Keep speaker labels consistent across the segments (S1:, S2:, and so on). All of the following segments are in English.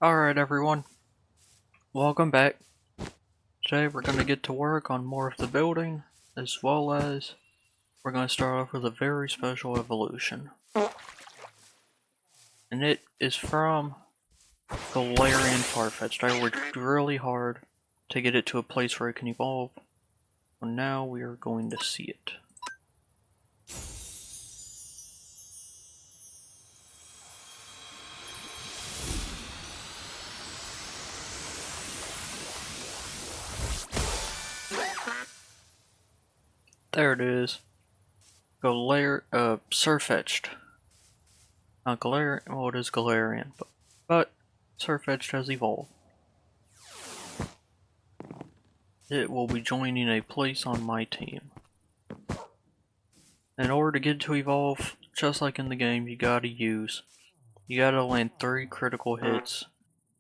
S1: Alright everyone, welcome back. Today we're going to get to work on more of the building, as well as we're going to start off with a very special evolution. And it is from Galarian Farfetch'd. I worked really hard to get it to a place where it can evolve, and now we are going to see it. There it is. Surfetch'd. Not Galarian, well it is Galarian, but Surfetch'd has evolved. It will be joining a place on my team. In order to get to evolve, just like in the game, you gotta land 3 critical hits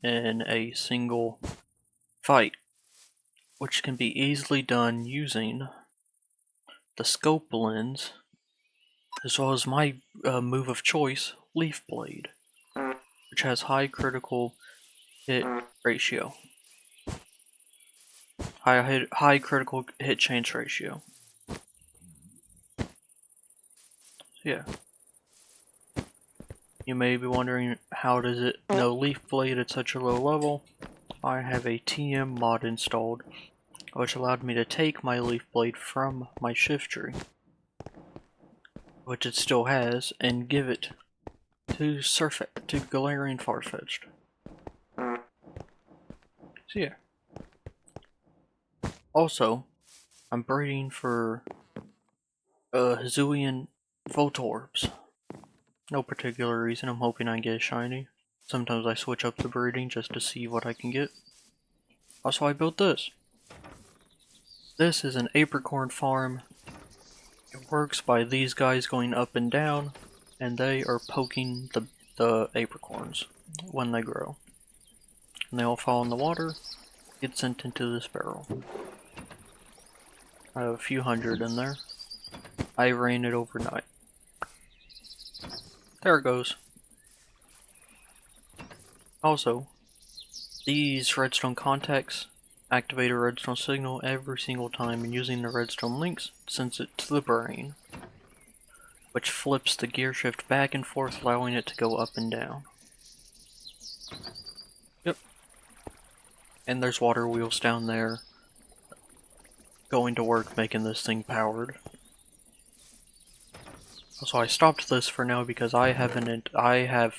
S1: in a single fight, which can be easily done using the scope lens, as well as my move of choice, Leaf Blade, which has high critical hit ratio. High critical hit chance ratio. Yeah. You may be wondering, how does it know Leaf Blade at such a low level? I have a TM mod installed, which allowed me to take my Leaf Blade from my shift tree, which it still has, and give it to Galarian Farfetch'd. So yeah. Also, I'm breeding for Hisuian Voltorbs. No particular reason, I'm hoping I get a shiny. Sometimes I switch up the breeding just to see what I can get. Also, I built this. This is an apricorn farm. It works by these guys going up and down, and they are poking the apricorns when they grow. And they all fall in the water, get sent into this barrel. I have a few hundred in there. I ran it overnight. There it goes. Also, these redstone contacts activate a redstone signal every single time, and using the redstone links sends it to the brain, which flips the gear shift back and forth, allowing it to go up and down. Yep. And there's water wheels down there going to work making this thing powered. So I stopped this for now because I have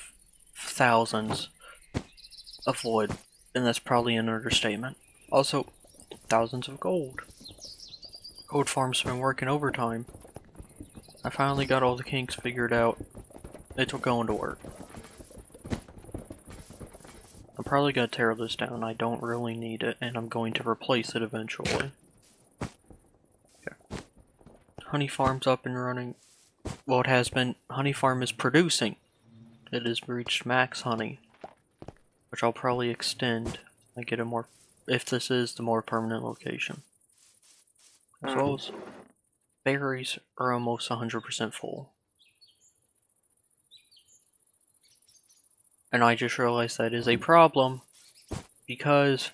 S1: thousands of wood, and that's probably an understatement. Also, thousands of gold. Gold Farm's been working overtime. I finally got all the kinks figured out. It's going to work. I'm probably gonna tear this down. I don't really need it, and I'm going to replace it eventually. Okay. Honey Farm's up and running. Well, it has been. Honey Farm is producing. It has reached max honey, which I'll probably extend. I get a more, if this is the more permanent location. As well as berries are almost 100% full. And I just realized that is a problem because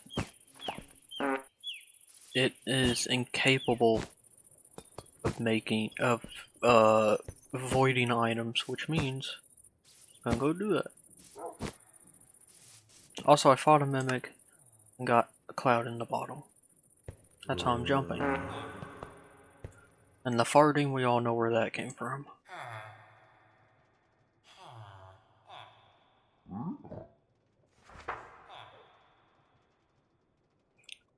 S1: it is incapable of avoiding items, which means I'm gonna go do that. Also, I fought a mimic and got a cloud in the bottom. That's how I'm jumping. And the farting, we all know where that came from.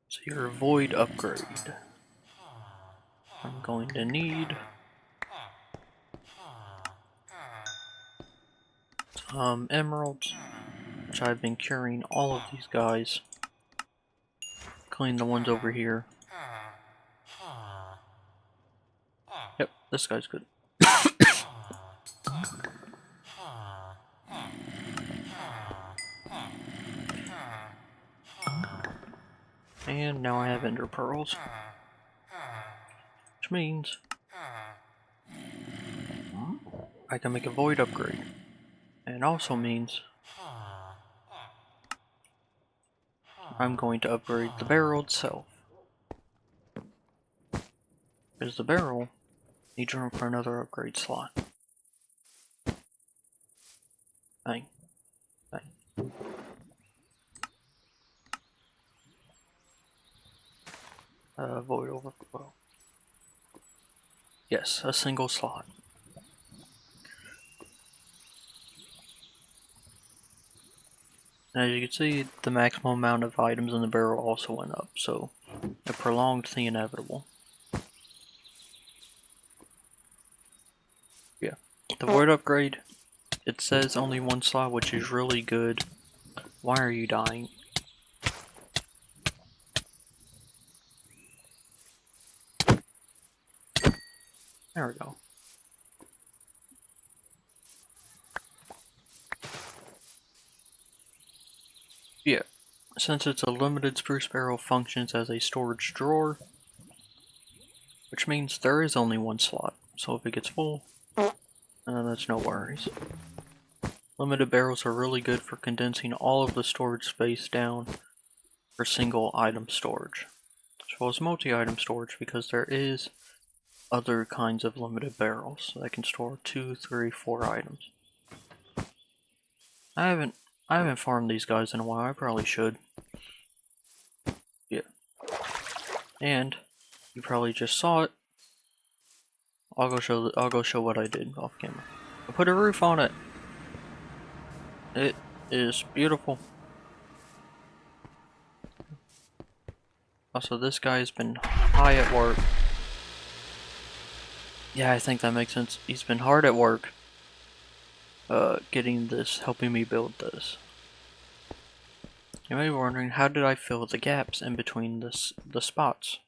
S1: So your void upgrade. I'm going to need some emeralds, which I've been curing all of these guys. Clean the ones over here. Yep, this guy's good. And now I have ender pearls, which means I can make a void upgrade. And also means I'm going to upgrade the barrel itself. Because the barrel needs room for another upgrade slot. Bang. Bang. Void overflow. Yes, a single slot. As you can see, the maximum amount of items in the barrel also went up, so it prolonged the inevitable. Yeah. The void upgrade, it says only one slot, which is really good. Why are you dying? There we go. Yeah. Since it's a limited spruce barrel, functions as a storage drawer, which means there is only one slot, so if it gets full, that's no worries. Limited barrels are really good for condensing all of the storage space down for single item storage, as well as multi-item storage, because there is other kinds of limited barrels that can store 2, 3, 4 items. I haven't farmed these guys in a while. I probably should. Yeah. And you probably just saw it. I'll go show what I did off camera. I put a roof on it. It is beautiful. Also, this guy's been high at work. Yeah, I think that makes sense. He's been hard at work. Getting this, helping me build this. You may be wondering, how did I fill the gaps in between the spots?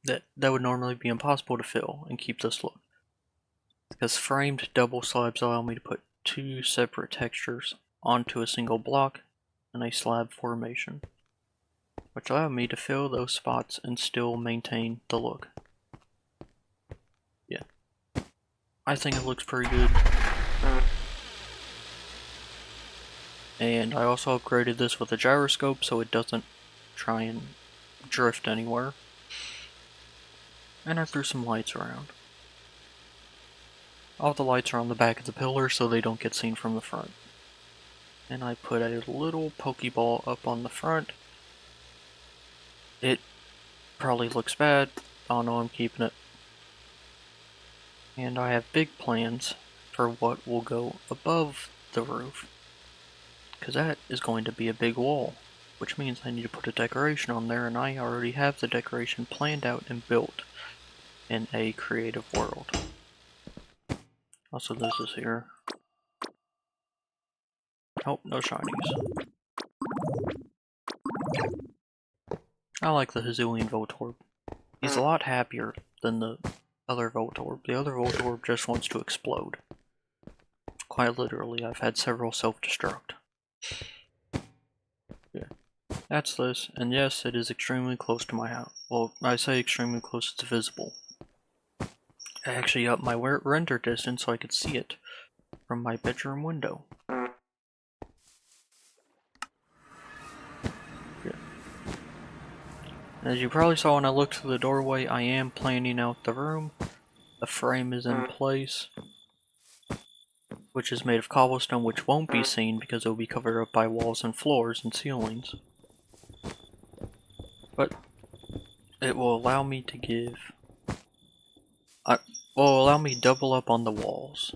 S1: That would normally be impossible to fill and keep this look. Because framed double slabs allow me to put 2 separate textures onto a single block in a slab formation, which allowed me to fill those spots and still maintain the look. Yeah. I think it looks pretty good. And I also upgraded this with a gyroscope so it doesn't try and drift anywhere. And I threw some lights around. All the lights are on the back of the pillar so they don't get seen from the front. And I put a little Pokeball up on the front. It probably looks bad. Oh no, I'm keeping it. And I have big plans for what will go above the roof, because that is going to be a big wall, which means I need to put a decoration on there, and I already have the decoration planned out and built in a creative world. Also, this is here. Oh, no shinies. I like the Hisuian Voltorb. He's a lot happier than the other Voltorb. The other Voltorb just wants to explode. Quite literally, I've had several self-destruct. Yeah. That's this, and yes, it is extremely close to my house. Well, I say extremely close, it's visible. I actually upped my render distance so I could see it from my bedroom window. Yeah. As you probably saw when I looked through the doorway, I am planning out the room. The frame is in place, which is made of cobblestone, which won't be seen because it will be covered up by walls and floors and ceilings. But it will allow me to will allow me to double up on the walls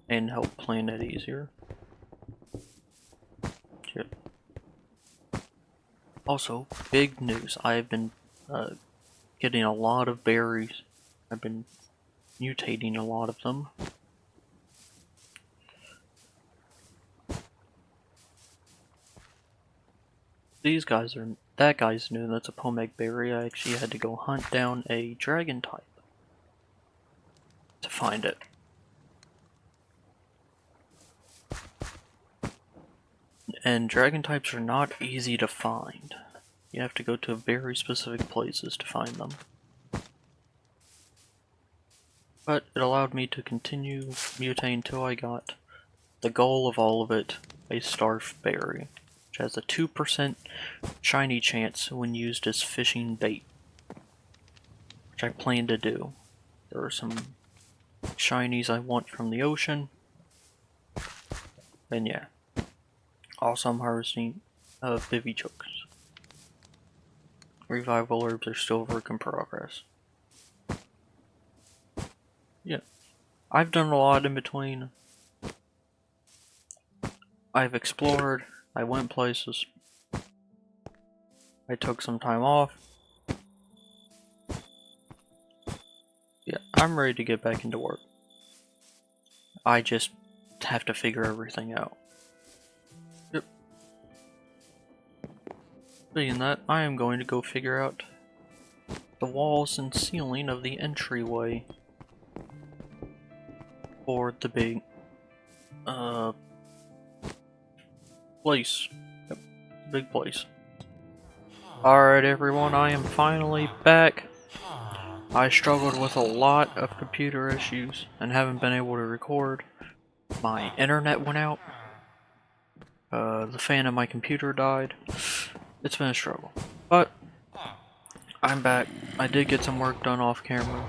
S1: and help plan it easier. Shit. Also, big news, I have been getting a lot of berries. I've been mutating a lot of them. That guy's new, that's a Pomeg berry. I actually had to go hunt down a dragon type to find it. And dragon types are not easy to find. You have to go to very specific places to find them. But it allowed me to continue mutating until I got the goal of all of it, a starf berry, which has a 2% shiny chance when used as fishing bait, which I plan to do. There are some shinies I want from the ocean, and yeah. Also, I'm harvesting Bivy chokes. Revival herbs are still a work in progress. Yeah, I've done a lot in between. I've explored, I went places, I took some time off. Yeah, I'm ready to get back into work. I just have to figure everything out. Yep. Being that, I am going to go figure out the walls and ceiling of the entryway for the big place. Yep, big place. Alright everyone, I am finally back. I struggled with a lot of computer issues and haven't been able to record. My internet went out. The fan of my computer died. It's been a struggle. But I'm back. I did get some work done off camera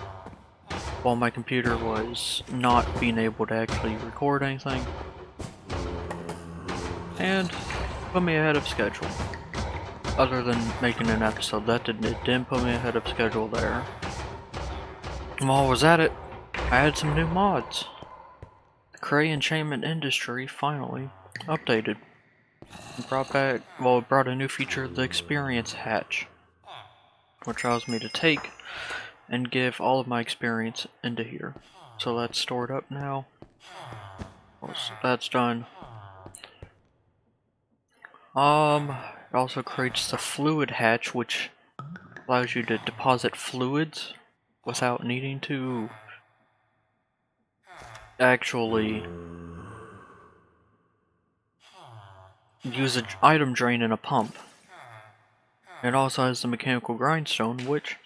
S1: while my computer was not being able to actually record anything. And put me ahead of schedule. Other than making an episode, it didn't put me ahead of schedule there. And while I was at it, I had some new mods. The Cray Enchantment Industry finally updated. It brought a new feature, the Experience Hatch, which allows me to take and give all of my experience into here. So that's stored up now. That's done. It also creates the Fluid Hatch, which allows you to deposit fluids without needing to actually use an item drain and a pump. It also has the Mechanical Grindstone, which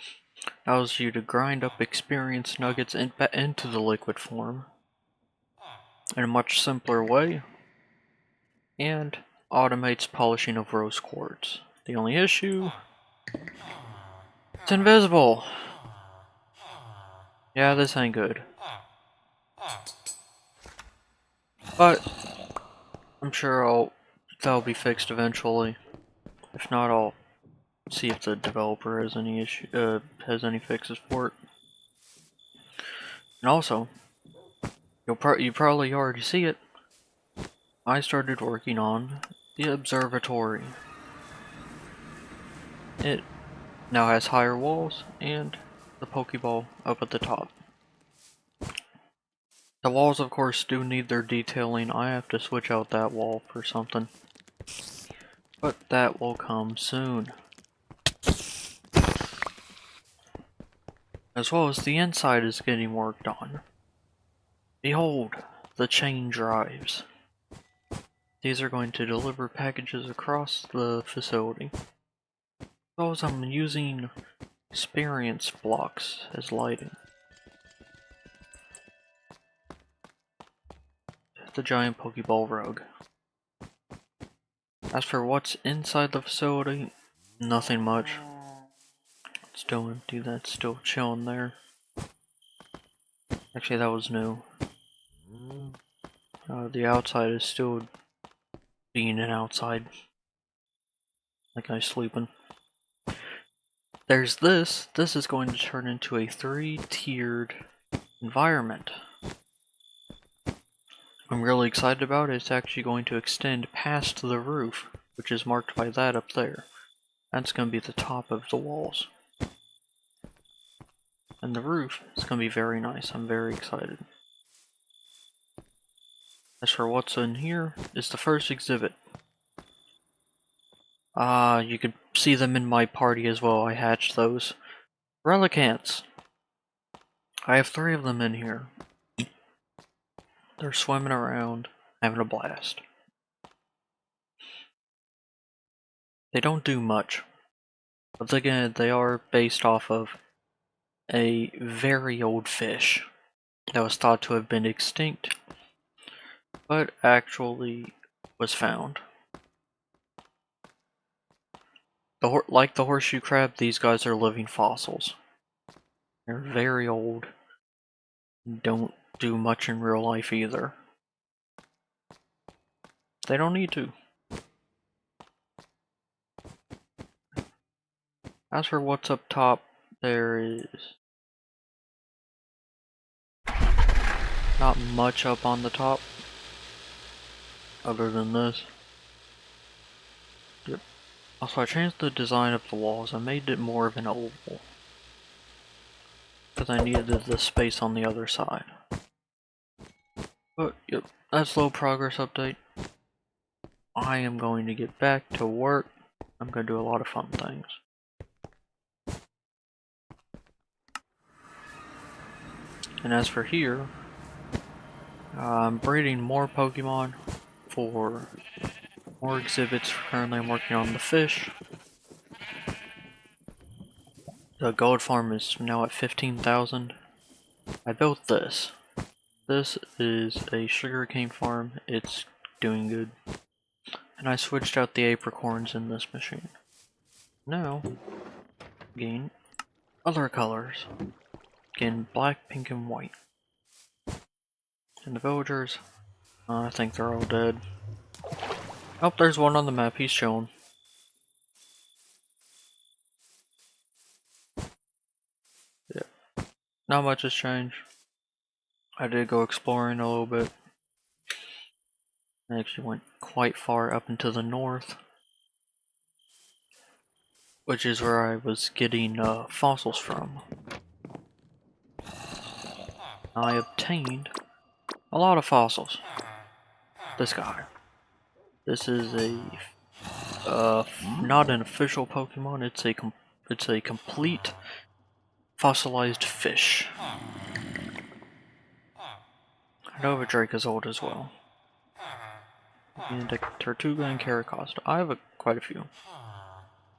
S1: allows you to grind up experience nuggets into the liquid form in a much simpler way, and automates polishing of rose quartz. The only issue, it's invisible. Yeah, this ain't good. But I'm sure that'll be fixed eventually. If not, I'll see if the developer has any any fixes for it. And also, you probably already see it. I started working on the observatory. It now has higher walls and the Pokeball up at the top. The walls, of course, do need their detailing. I have to switch out that wall for something. But that will come soon. As well as the inside is getting worked on. Behold, the chain drives. These are going to deliver packages across the facility. As well as I'm using experience blocks as lighting. The giant Pokeball rug. As for what's inside the facility, nothing much. It's still empty, that's still chilling there. Actually, that was new. The outside is still being an outside. Like I sleeping. There's this. This is going to turn into a 3-tiered environment. I'm really excited about it. It's actually going to extend past the roof, which is marked by that up there. That's going to be the top of the walls. And the roof is going to be very nice. I'm very excited. As for what's in here, is the first exhibit. You could see them in my party as well. I hatched those. Relicants. I have 3 of them in here. They're swimming around, having a blast. They don't do much. But again, they are based off of a very old fish that was thought to have been extinct, but actually was found. Like the horseshoe crab, these guys are living fossils. They're very old. Don't do much in real life either. They don't need to. As for what's up top, there is not much up on the top other than this. Yep. Also, I changed the design of the walls. I made it more of an oval because I needed the space on the other side. But yep, that's low progress update. I am going to get back to work. I'm going to do a lot of fun things. And as for here, I'm breeding more Pokemon for more exhibits. Currently I'm working on the fish. The gold farm is now at 15,000. I built this. This is a sugarcane farm. It's doing good. And I switched out the apricorns in this machine. Now, gain other colors. Again, black, pink, and white. And the villagers, I think they're all dead. Oh, there's one on the map, he's showing. Yeah, not much has changed. I did go exploring a little bit. I actually went quite far up into the north, which is where I was getting fossils from. I obtained a lot of fossils. This guy. This is a not an official Pokemon. It's a complete fossilized fish. Nova Drake is old as well. And a Tortuga and Caracosta. I have quite a few.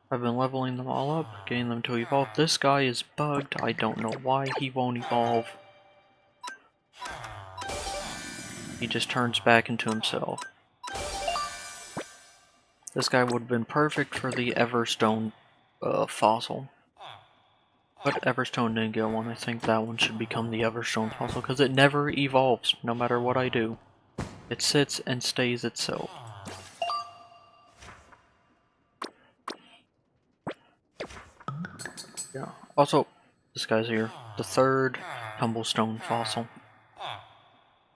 S1: I've been leveling them all up, getting them to evolve. This guy is bugged. I don't know why he won't evolve. He just turns back into himself. This guy would have been perfect for the Everstone fossil. But Everstone didn't get one. I think that one should become the Everstone fossil because it never evolves, no matter what I do. It sits and stays itself. Yeah. Also, this guy's here. The third Tumblestone fossil.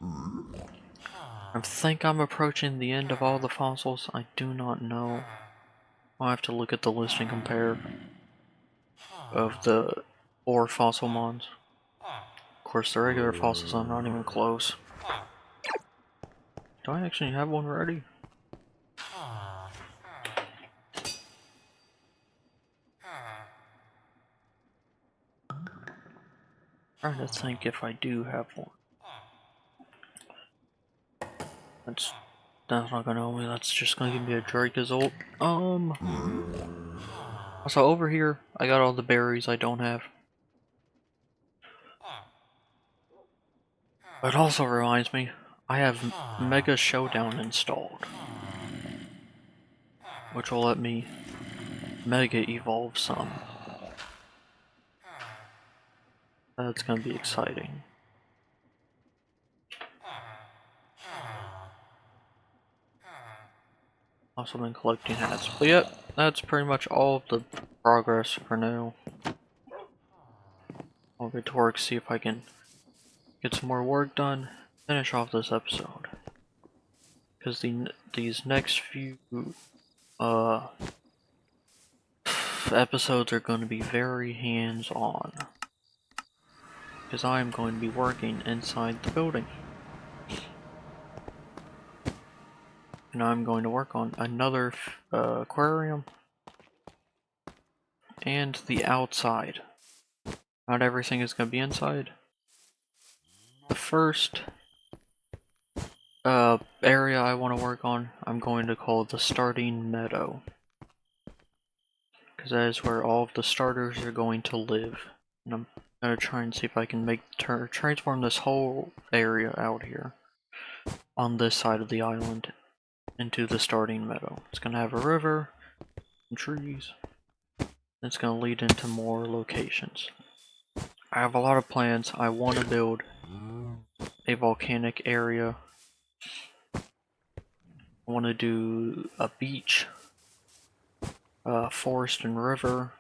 S1: I think I'm approaching the end of all the fossils. I do not know. I'll have to look at the list and compare of the 4 fossil mons. Of course, the regular fossils are not even close. Do I actually have one ready? Trying to think if I do have one. That's not gonna help me. That's just gonna give me a Dracozolt. So over here, I got all the berries I don't have. But it also reminds me, I have Mega Showdown installed, which will let me Mega Evolve some. That's gonna be exciting. Also been collecting hats. But yep, that's pretty much all of the progress for now. I'll get to work, see if I can get some more work done, finish off this episode. Because these next few episodes are going to be very hands-on. Because I'm going to be working inside the building. And I'm going to work on another aquarium and the outside. Not everything is going to be inside. The first area I want to work on, I'm going to call the starting meadow. Because that is where all of the starters are going to live. And I'm going to try and see if I can transform this whole area out here on this side of the island into the starting meadow. It's going to have a river and trees. It's going to lead into more locations. I have a lot of plans. I want to build a volcanic area. I want to do a beach, a forest and river.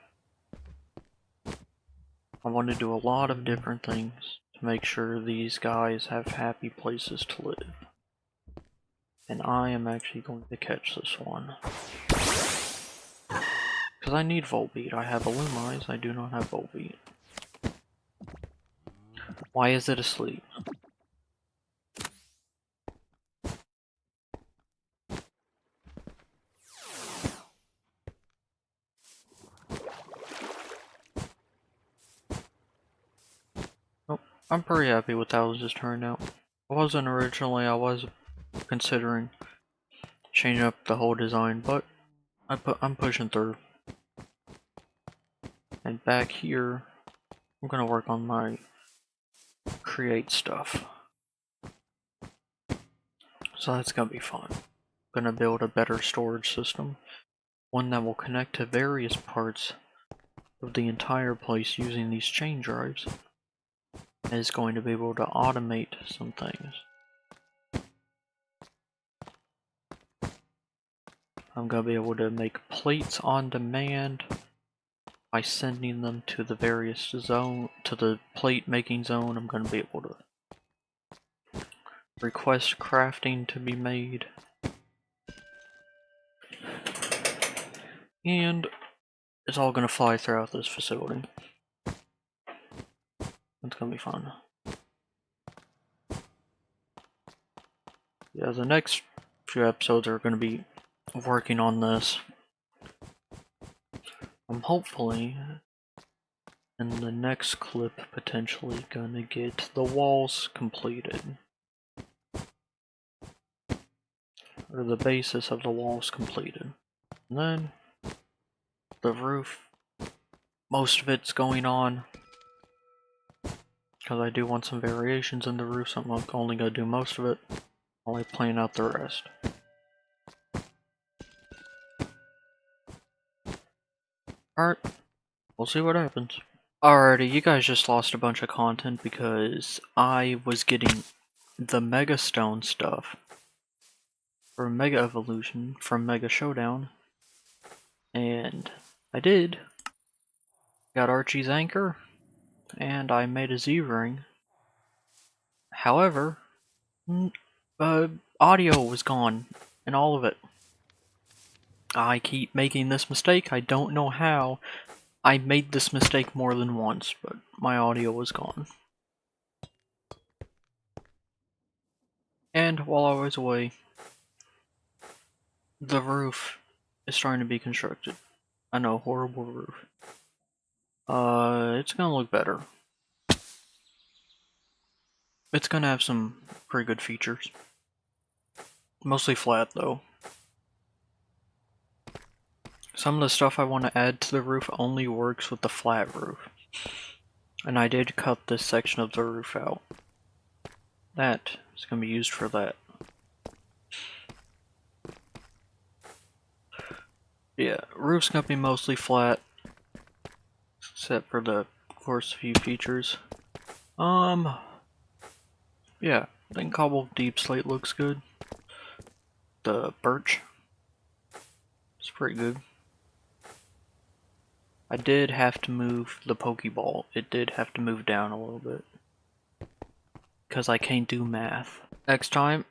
S1: I want to do a lot of different things to make sure these guys have happy places to live. And I am actually going to catch this one. Because I need Volbeat. I have Illumise, I do not have Volbeat. Why is it asleep? Oh, I'm pretty happy with how this turned out. I wasn't originally, I was considering changing up the whole design, but I'm pushing through. And back here, I'm gonna work on my create stuff. So that's gonna be fun. I'm gonna build a better storage system, one that will connect to various parts of the entire place using these chain drives. And is going to be able to automate some things. I'm gonna be able to make plates on demand by sending them to the various zone, to the plate making zone. I'm gonna be able to request crafting to be made. And it's all gonna fly throughout this facility. It's gonna be fun. Yeah, the next few episodes are gonna be working on this. I'm hopefully in the next clip potentially gonna get the walls completed. Or the basis of the walls completed. And then the roof, most of it's going on. Because I do want some variations in the roof, so I'm only gonna do most of it while I plan out the rest. Alright, we'll see what happens. Alrighty, you guys just lost a bunch of content because I was getting the Mega Stone stuff for Mega Evolution from Mega Showdown, and I did. Got Archie's Anchor, and I made a Z-Ring. However, audio was gone, and all of it. I keep making this mistake, I don't know how. I made this mistake more than once, but my audio was gone. And while I was away, the roof is starting to be constructed. I know, horrible roof. It's gonna look better. It's gonna have some pretty good features. Mostly flat, though. Some of the stuff I want to add to the roof only works with the flat roof. And I did cut this section of the roof out. That is gonna be used for that. Yeah, roof's gonna be mostly flat. Except for the, of course, few features. Yeah, I think cobbled deep slate looks good. The birch, it's pretty good. I did have to move the Pokeball. It did have to move down a little bit. Because I can't do math. Next time,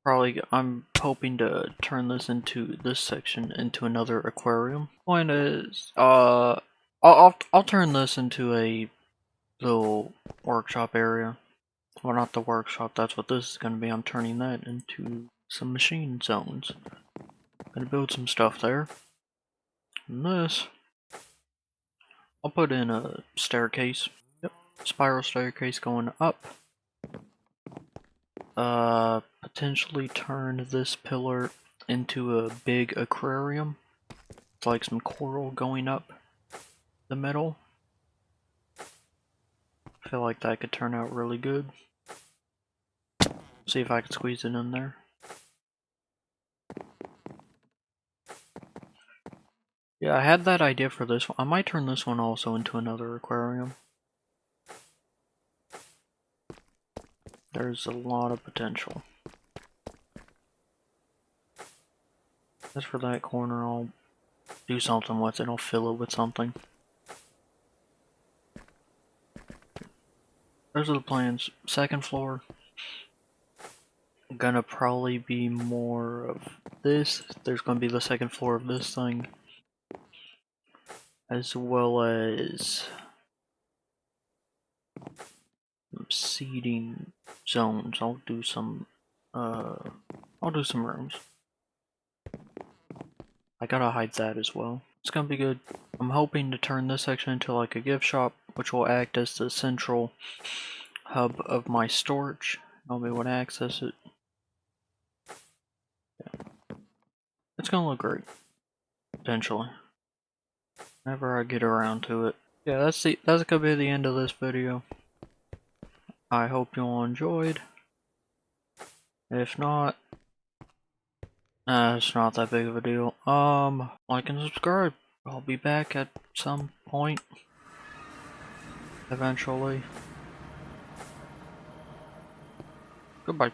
S1: probably, I'm hoping to turn this section into another aquarium. Point is, I'll turn this into a little workshop area. Well, not the workshop, that's what this is going to be. I'm turning that into some machine zones. Gonna build some stuff there. And this, I'll put in a staircase. Yep, spiral staircase going up. Potentially turn this pillar into a big aquarium. It's like some coral going up the middle. I feel like that could turn out really good. See if I can squeeze it in there. Yeah, I had that idea for this one. I might turn this one also into another aquarium. There's a lot of potential. As for that corner, I'll do something with it. I'll fill it with something. Those are the plans. Second floor, gonna probably be more of this. There's gonna be the second floor of this thing, as well as seating zones. I'll do some rooms. I gotta hide that as well. It's gonna be good. I'm hoping to turn this section into like a gift shop, which will act as the central hub of my storage. Nobody would access it. Yeah. It's gonna look great, potentially, whenever I get around to it. Yeah, that's gonna be the end of this video. I hope you all enjoyed. If not, it's not that big of a deal. Like and subscribe. I'll be back at some point. Eventually. Goodbye.